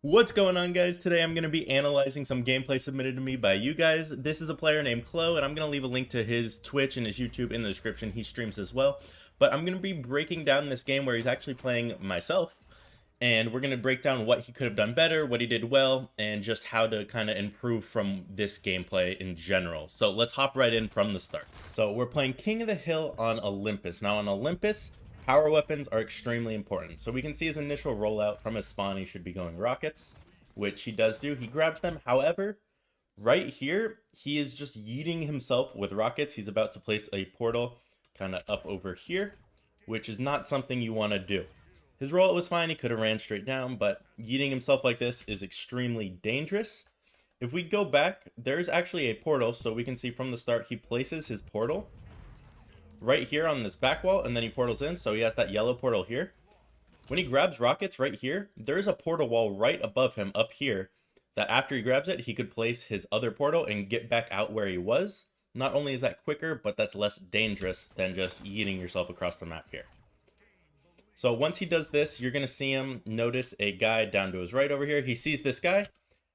What's going on, guys? Today I'm going to be analyzing some gameplay submitted to me by you guys. This is a player named Cloh, and I'm going to leave a link to his Twitch and his YouTube in the description. He streams as well. But I'm going to be breaking down this game where he's actually playing myself, and we're going to break down what he could have done better, what he did well, and just how to kind of improve from this gameplay in general. So let's hop right in from the start. So we're playing King of the Hill on Olympus. Now on Olympus, power weapons are extremely important. So we can see his initial rollout from his spawn. He should be going rockets, which he does do. He grabs them. However, right here, he is just yeeting himself with rockets. He's about to place a portal kind of up over here, which is not something you want to do. His rollout was fine. He could have ran straight down, but yeeting himself like this is extremely dangerous. If we go back, there's actually a portal. So we can see from the start, he places his portal right here on this back wall, and then he portals in, so he has that yellow portal here. When he grabs rockets right here, there's a portal wall right above him up here that after he grabs it, he could place his other portal and get back out where he was. Not only is that quicker, but that's less dangerous than just yeeting yourself across the map here. So once he does this, you're going to see him notice a guy down to his right over here. He sees this guy,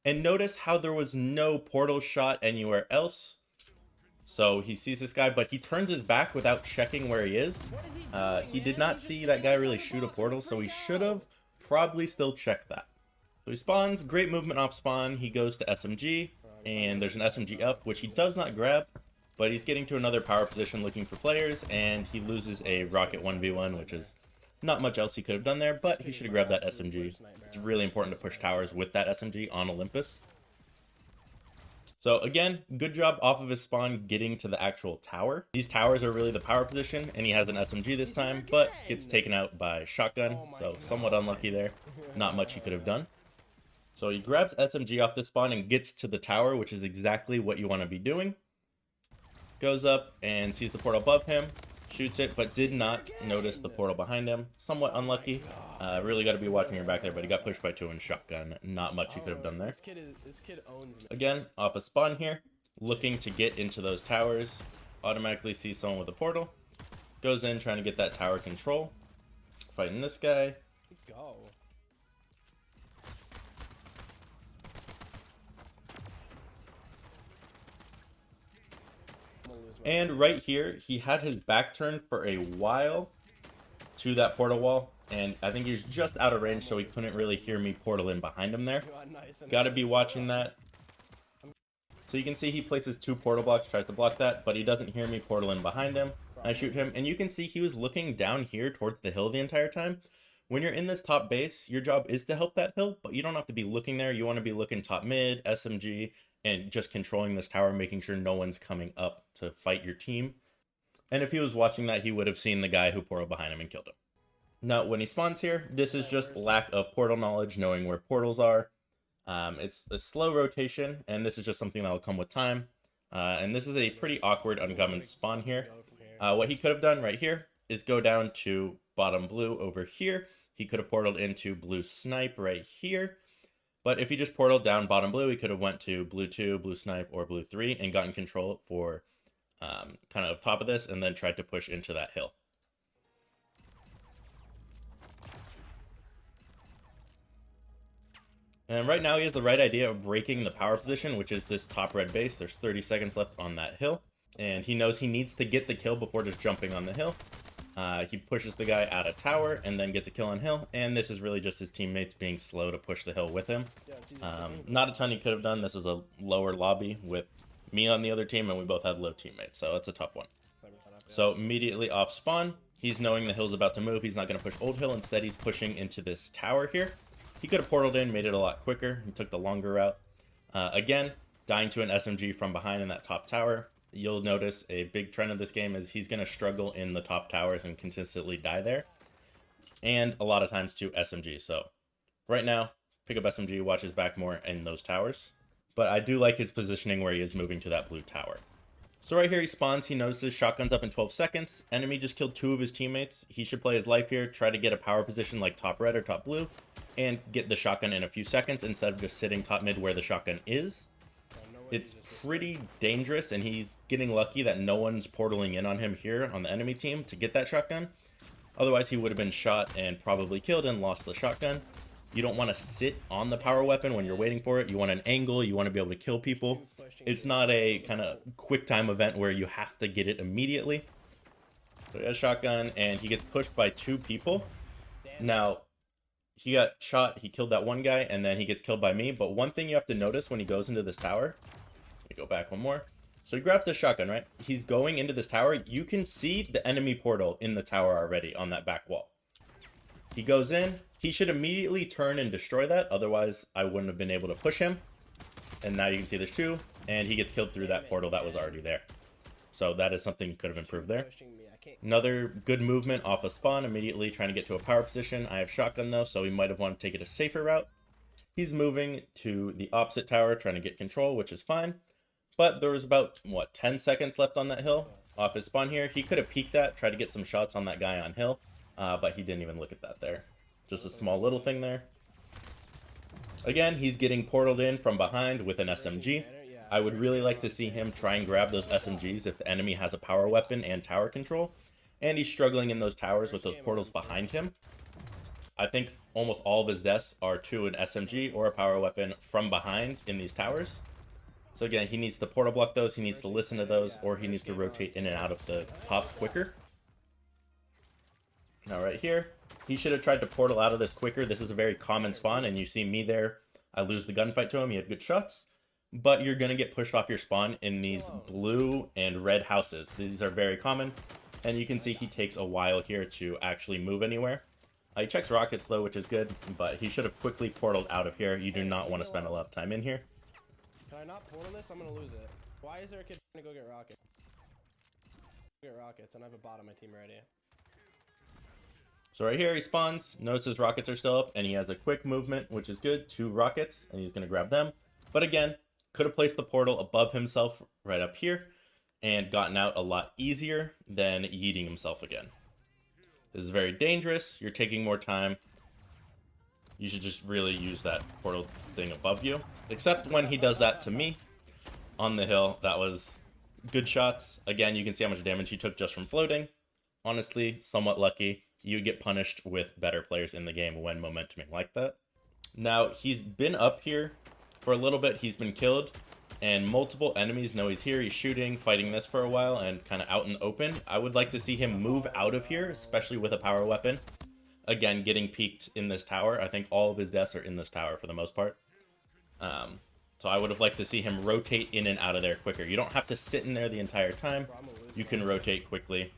and notice how there was no portal shot anywhere else. So he sees this guy, but he turns his back without checking where he is. He did not see that guy really shoot a portal, so he should have probably still checked that. So he spawns, great movement off spawn. He goes to SMG, and there's an SMG up, which he does not grab, but he's getting to another power position looking for players, and he loses a rocket 1v1, which is not much else he could have done there, but he should have grabbed that SMG. It's really important to push towers with that SMG on Olympus. So again, good job off of his spawn getting to the actual tower. These towers are really the power position, and he has an SMG this time, but gets taken out by shotgun, so somewhat unlucky there. Not much he could have done. So he grabs SMG off the spawn and gets to the tower, which is exactly what you want to be doing. Goes up and sees the portal above him, shoots it, but did not notice the portal behind him. Somewhat unlucky. Really got to be watching your back there, but he got pushed by two in shotgun. Not much he could have done there. This kid owns me. Again, off a spawn here, looking to get into those towers. Automatically sees someone with a portal. Goes in trying to get that tower control. Fighting this guy. Go. And right here, he had his back turned for a while to that portal wall. And I think he was just out of range, so he couldn't really hear me portal in behind him there. Gotta be watching that. So you can see he places two portal blocks, tries to block that, but he doesn't hear me portal in behind him. I shoot him, and you can see he was looking down here towards the hill the entire time. When you're in this top base, your job is to help that hill, but you don't have to be looking there. You want to be looking top mid, SMG, and just controlling this tower, making sure no one's coming up to fight your team. And if he was watching that, he would have seen the guy who portaled behind him and killed him. Now, when he spawns here, this is just lack of portal knowledge, knowing where portals are. It's a slow rotation, and this is just something that will come with time. And this is a pretty awkward uncommon spawn here. What he could have done right here is go down to bottom blue over here. He could have portaled into blue snipe right here. But if he just portaled down bottom blue, he could have went to blue 2, blue snipe, or blue 3 and gotten control for kind of top of this and then tried to push into that hill. And right now he has the right idea of breaking the power position, which is this top red base. There's 30 seconds left on that hill. And he knows he needs to get the kill before just jumping on the hill. He pushes the guy out of tower and then gets a kill on hill. And this is really just his teammates being slow to push the hill with him. Not a ton he could have done. This is a lower lobby with me on the other team, and we both had low teammates. So it's a tough one. So immediately off spawn, he's knowing the hill's about to move. He's not going to push old hill. Instead, he's pushing into this tower here. He could have portaled in, made it a lot quicker. He took the longer route. Again, dying to an SMG from behind in that top tower. You'll notice a big trend of this game is he's going to struggle in the top towers and consistently die there. And a lot of times to SMG. So right now, pick up SMG, watch his back more in those towers. But I do like his positioning where he is moving to that blue tower. So right here he spawns, he notices shotgun's up in 12 seconds. Enemy just killed 2 of his teammates. He should play his life here, try to get a power position like top red or top blue, and get the shotgun in a few seconds instead of just sitting top mid where the shotgun is. It's pretty dangerous, and he's getting lucky that no one's portaling in on him here on the enemy team to get that shotgun. Otherwise, he would have been shot and probably killed and lost the shotgun. You don't want to sit on the power weapon when you're waiting for it. You want an angle. You want to be able to kill people. It's not a kind of quick time event where you have to get it immediately. So he has shotgun, and he gets pushed by 2 people. Now, he got shot. He killed that one guy, and then he gets killed by me. But one thing you have to notice when he goes into this tower, let me go back one more. So he grabs the shotgun, right? He's going into this tower. You can see the enemy portal in the tower already on that back wall. He goes in. He should immediately turn and destroy that. Otherwise, I wouldn't have been able to push him. And now you can see there's 2. And he gets killed through that portal that was already there. So that is something could have improved there. Another good movement off a spawn, immediately trying to get to a power position. I have shotgun though, so he might have wanted to take it a safer route. He's moving to the opposite tower, trying to get control, which is fine. But there was about, 10 seconds left on that hill off his spawn here. He could have peeked that, tried to get some shots on that guy on hill, but he didn't even look at that there. Just a small little thing there. Again, he's getting portaled in from behind with an SMG. I would really like to see him try and grab those SMGs if the enemy has a power weapon and tower control. And he's struggling in those towers with those portals behind him. I think almost all of his deaths are to an SMG or a power weapon from behind in these towers. So again, he needs to portal block those, he needs to listen to those, or he needs to rotate in and out of the top quicker. Now right here, he should have tried to portal out of this quicker. This is a very common spawn, and you see me there. I lose the gunfight to him, he had good shots. But you're going to get pushed off your spawn in these blue and red houses. These are very common. And you can see he takes a while here to actually move anywhere. He checks rockets though, which is good. But he should have quickly portaled out of here. You do not want to spend a lot of time in here. Can I not portal this? I'm going to lose it. Why is there a kid trying to go get rockets? Get rockets, and I have a bot on my team ready. So right here he spawns, notices rockets are still up, and he has a quick movement, which is good. 2 rockets, and he's going to grab them. But again, could have placed the portal above himself right up here and gotten out a lot easier than yeeting himself again. This is very dangerous. You're taking more time. You should just really use that portal thing above you. Except when he does that to me on the hill. That was good shots. Again, you can see how much damage he took just from floating. Honestly, somewhat lucky. You get punished with better players in the game when momentuming like that. Now, he's been up here for a little bit. He's been killed, and multiple enemies know he's here. He's shooting, fighting this for a while, and kind of out in the open. I would like to see him move out of here, especially with a power weapon. Again, getting peeked in this tower. I think all of his deaths are in this tower for the most part. So I would have liked to see him rotate in and out of there quicker. You don't have to sit in there the entire time. You can rotate quickly.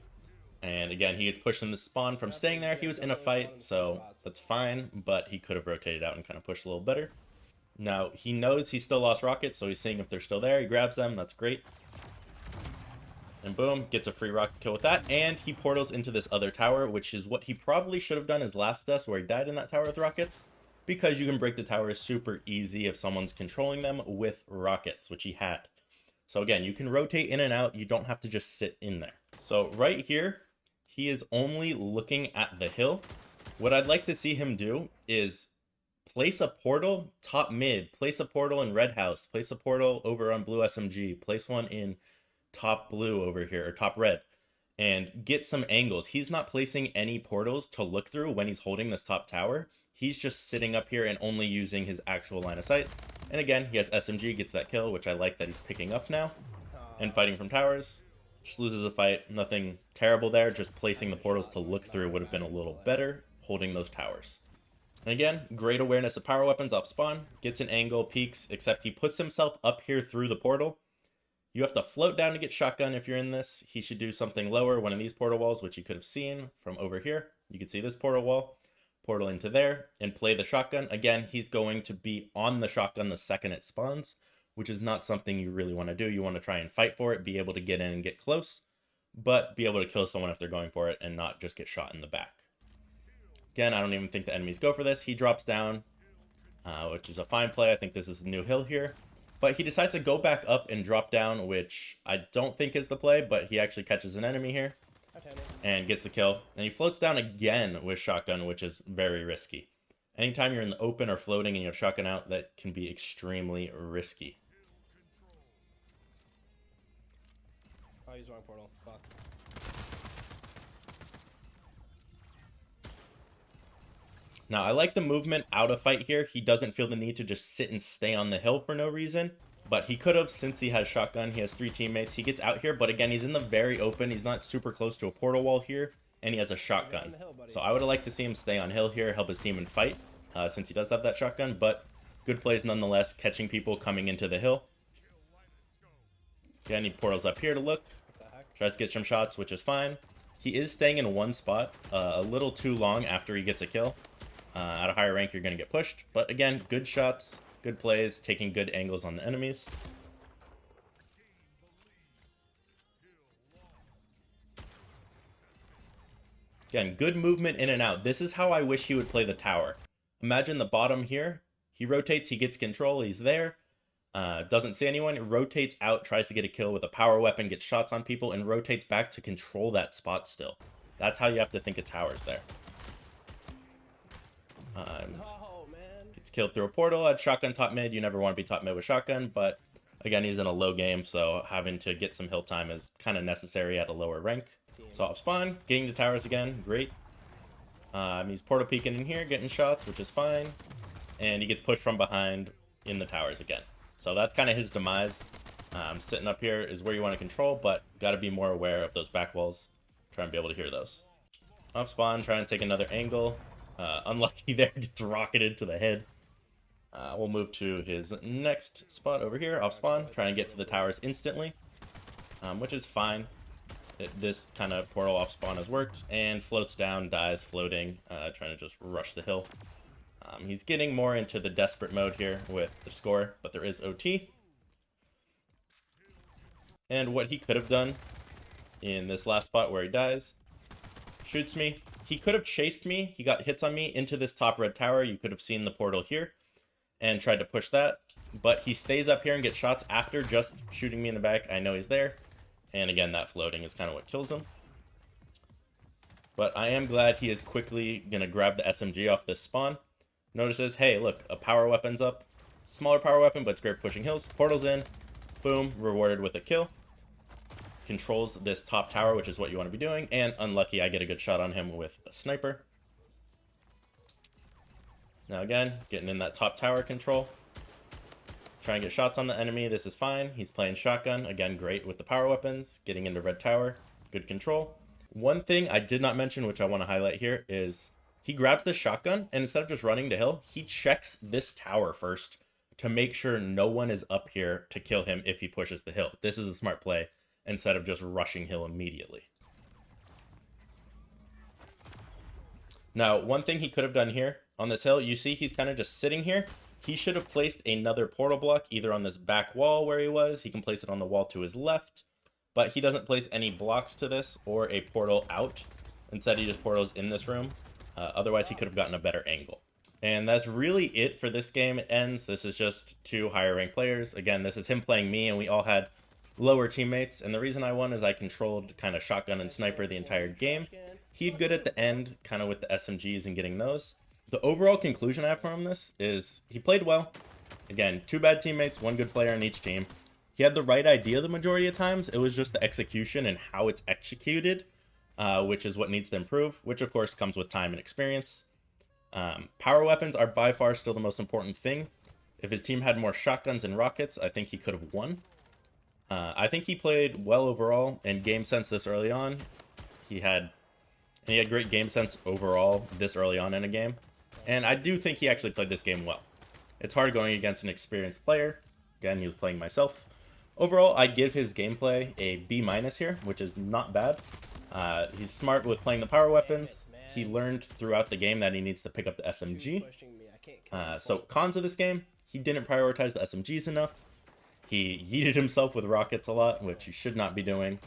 And again, he gets pushed in the spawn from staying there. He was in a fight, so that's fine, but he could have rotated out and kind of pushed a little better. Now, he knows he still lost rockets, so he's seeing if they're still there. He grabs them. That's great. And boom, gets a free rocket kill with that. And he portals into this other tower, which is what he probably should have done his last death, where he died in that tower with rockets. Because you can break the towers super easy if someone's controlling them with rockets, which he had. So again, you can rotate in and out. You don't have to just sit in there. So right here, he is only looking at the hill. What I'd like to see him do is place a portal top mid, place a portal in red house, place a portal over on blue SMG, place one in top blue over here, or top red, and get some angles. He's not placing any portals to look through when he's holding this top tower. He's just sitting up here and only using his actual line of sight. And again, he has SMG, gets that kill, which I like that he's picking up now. And fighting from towers. Just loses a fight. Nothing terrible there. Just placing the portals to look through would have been a little better, holding those towers. And again, great awareness of power weapons off spawn. Gets an angle, peeks, except he puts himself up here through the portal. You have to float down to get shotgun if you're in this. He should do something lower, one of these portal walls, which you could have seen from over here. You can see this portal wall. Portal into there and play the shotgun. Again, he's going to be on the shotgun the second it spawns, which is not something you really want to do. You want to try and fight for it, be able to get in and get close, but be able to kill someone if they're going for it and not just get shot in the back. Again, I don't even think the enemies go for this. He drops down, which is a fine play. I think this is the new hill here. But he decides to go back up and drop down, which I don't think is the play, but he actually catches an enemy here and gets the kill. And he floats down again with shotgun, which is very risky. Anytime you're in the open or floating and you have shotgun out, that can be extremely risky. Oh, he's wrong portal. Fuck. Now, I like the movement out of fight here. He doesn't feel the need to just sit and stay on the hill for no reason. But he could have, since he has shotgun. He has 3 teammates. He gets out here, but again, he's in the very open. He's not super close to a portal wall here, and he has a shotgun. So I would have liked to see him stay on hill here, help his team and fight, since he does have that shotgun. But good plays nonetheless, catching people coming into the hill. Again, he portals up here to look. Tries to get some shots, which is fine. He is staying in one spot a little too long after he gets a kill. At a higher rank, you're going to get pushed. But again, good shots, good plays, taking good angles on the enemies. Again, good movement in and out. This is how I wish he would play the tower. Imagine the bottom here. He rotates, he gets control, he's there. Doesn't see anyone, rotates out, tries to get a kill with a power weapon, gets shots on people, and rotates back to control that spot still. That's how you have to think of towers there. Oh, man. Gets killed through a portal at shotgun top mid. You never want to be top mid with shotgun, but again, he's in a low game, so having to get some hill time is kind of necessary at a lower rank. So off spawn, getting to towers again, great. He's portal peeking in here, getting shots, which is fine. And he gets pushed from behind in the towers again. So that's kind of his demise. Sitting up here is where you want to control, but got to be more aware of those back walls. Try and be able to hear those. Off spawn, trying to take another angle. Unlucky there, gets rocketed to the head. We'll move to his next spot over here, off spawn, trying to get to the towers instantly, which is fine. This kind of portal off spawn has worked, and floats down, dies floating, trying to just rush the hill. He's getting more into the desperate mode here with the score, but there is OT. And what he could have done in this last spot where he dies, shoots me. He could have chased me. He got hits on me into this top red tower. You could have seen the portal here and tried to push that. But he stays up here and gets shots after just shooting me in the back. I know he's there. And again, that floating is kind of what kills him. But I am glad he is quickly going to grab the SMG off this spawn. Notices, hey, look, a power weapon's up. Smaller power weapon, but it's great pushing hills. Portal's in. Boom, rewarded with a kill. Controls this top tower, which is what you want to be doing, and unlucky I get a good shot on him with a sniper. Now again, getting in that top tower control. Trying to get shots on the enemy, this is fine. He's playing shotgun, again great with the power weapons. Getting into red tower, good control. One thing I did not mention, which I want to highlight here, is he grabs this shotgun, and instead of just running to hill, he checks this tower first to make sure no one is up here to kill him if he pushes the hill. This is a smart play, instead of just rushing hill immediately. Now, one thing he could have done here on this hill, you see he's kind of just sitting here. He should have placed another portal block either on this back wall where he was. He can place it on the wall to his left, but he doesn't place any blocks to this or a portal out. Instead, he just portals in this room. Otherwise, he could have gotten a better angle. And that's really it for this game. It ends. This is just 2 higher ranked players. Again, this is him playing me, and we all had lower teammates, and the reason I won is I controlled kind of shotgun and sniper the entire game. He did good at the end, kind of with the SMGs and getting those. The overall conclusion I have from this is he played well. Again, 2 bad teammates, 1 good player on each team. He had the right idea the majority of times. It was just the execution and how it's executed, which is what needs to improve, which of course comes with time and experience. Power weapons are by far still the most important thing. If his team had more shotguns and rockets, I think he could have won. I think he played well overall and game sense this early on. He had great game sense overall this early on in a game. And I do think he actually played this game well. It's hard going against an experienced player. Again, he was playing myself. Overall, I'd give his gameplay a B- here, which is not bad. He's smart with playing the power weapons. He learned throughout the game that he needs to pick up the SMG. So cons of this game, he didn't prioritize the SMGs enough. He heated himself with rockets a lot, which he should not be doing.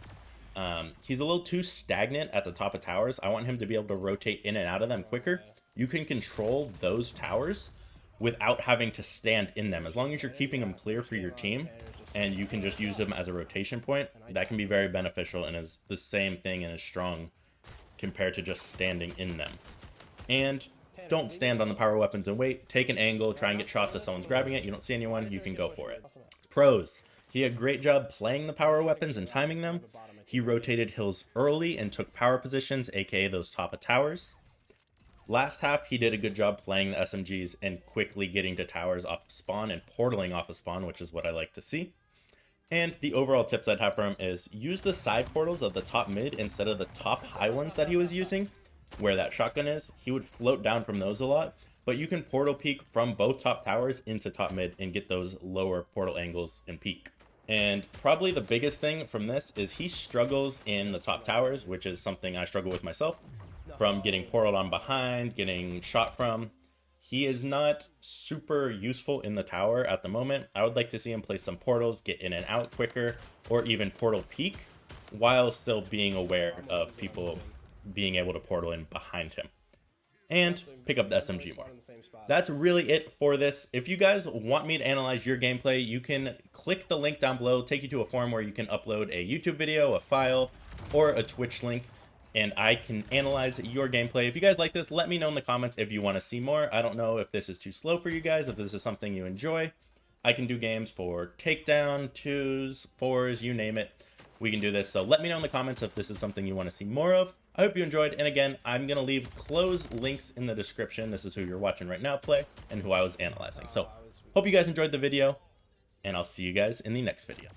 He's a little too stagnant at the top of towers. I want him to be able to rotate in and out of them quicker. You can control those towers without having to stand in them. As long as you're keeping them clear for your team and you can just use them as a rotation point, that can be very beneficial and is the same thing and is strong compared to just standing in them. And don't stand on the power weapons and wait. Take an angle, try and get shots if someone's grabbing it. You don't see anyone, you can go for it. Pros. He had a great job playing the power weapons and timing them. He rotated hills early and took power positions, aka those top of towers. Last half, he did a good job playing the SMGs and quickly getting to towers off of spawn and portaling off of spawn, which is what I like to see. And the overall tips I'd have for him is use the side portals of the top mid instead of the top high ones that he was using, where that shotgun is. He would float down from those a lot, but you can portal peek from both top towers into top mid and get those lower portal angles and peek. And probably the biggest thing from this is he struggles in the top towers, which is something I struggle with myself, from getting portaled on behind, getting shot from. He is not super useful in the tower at the moment. I would like to see him place some portals, get in and out quicker, or even portal peek, while still being aware of people being able to portal in behind him. And pick up the SMG more. That's really it for this. If you guys want me to analyze your gameplay, you can click the link down below, take you to a forum where you can upload a YouTube video, a file, or a Twitch link, and I can analyze your gameplay. If you guys like this, let me know in the comments if you want to see more. I don't know if this is too slow for you guys, if this is something you enjoy. I can do games for takedown, 2s, 4s, you name it. We can do this, so let me know in the comments if this is something you want to see more of. I hope you enjoyed, and again, I'm going to leave Cloh's links in the description. This is who you're watching right now play, and who I was analyzing. So, hope you guys enjoyed the video, and I'll see you guys in the next video.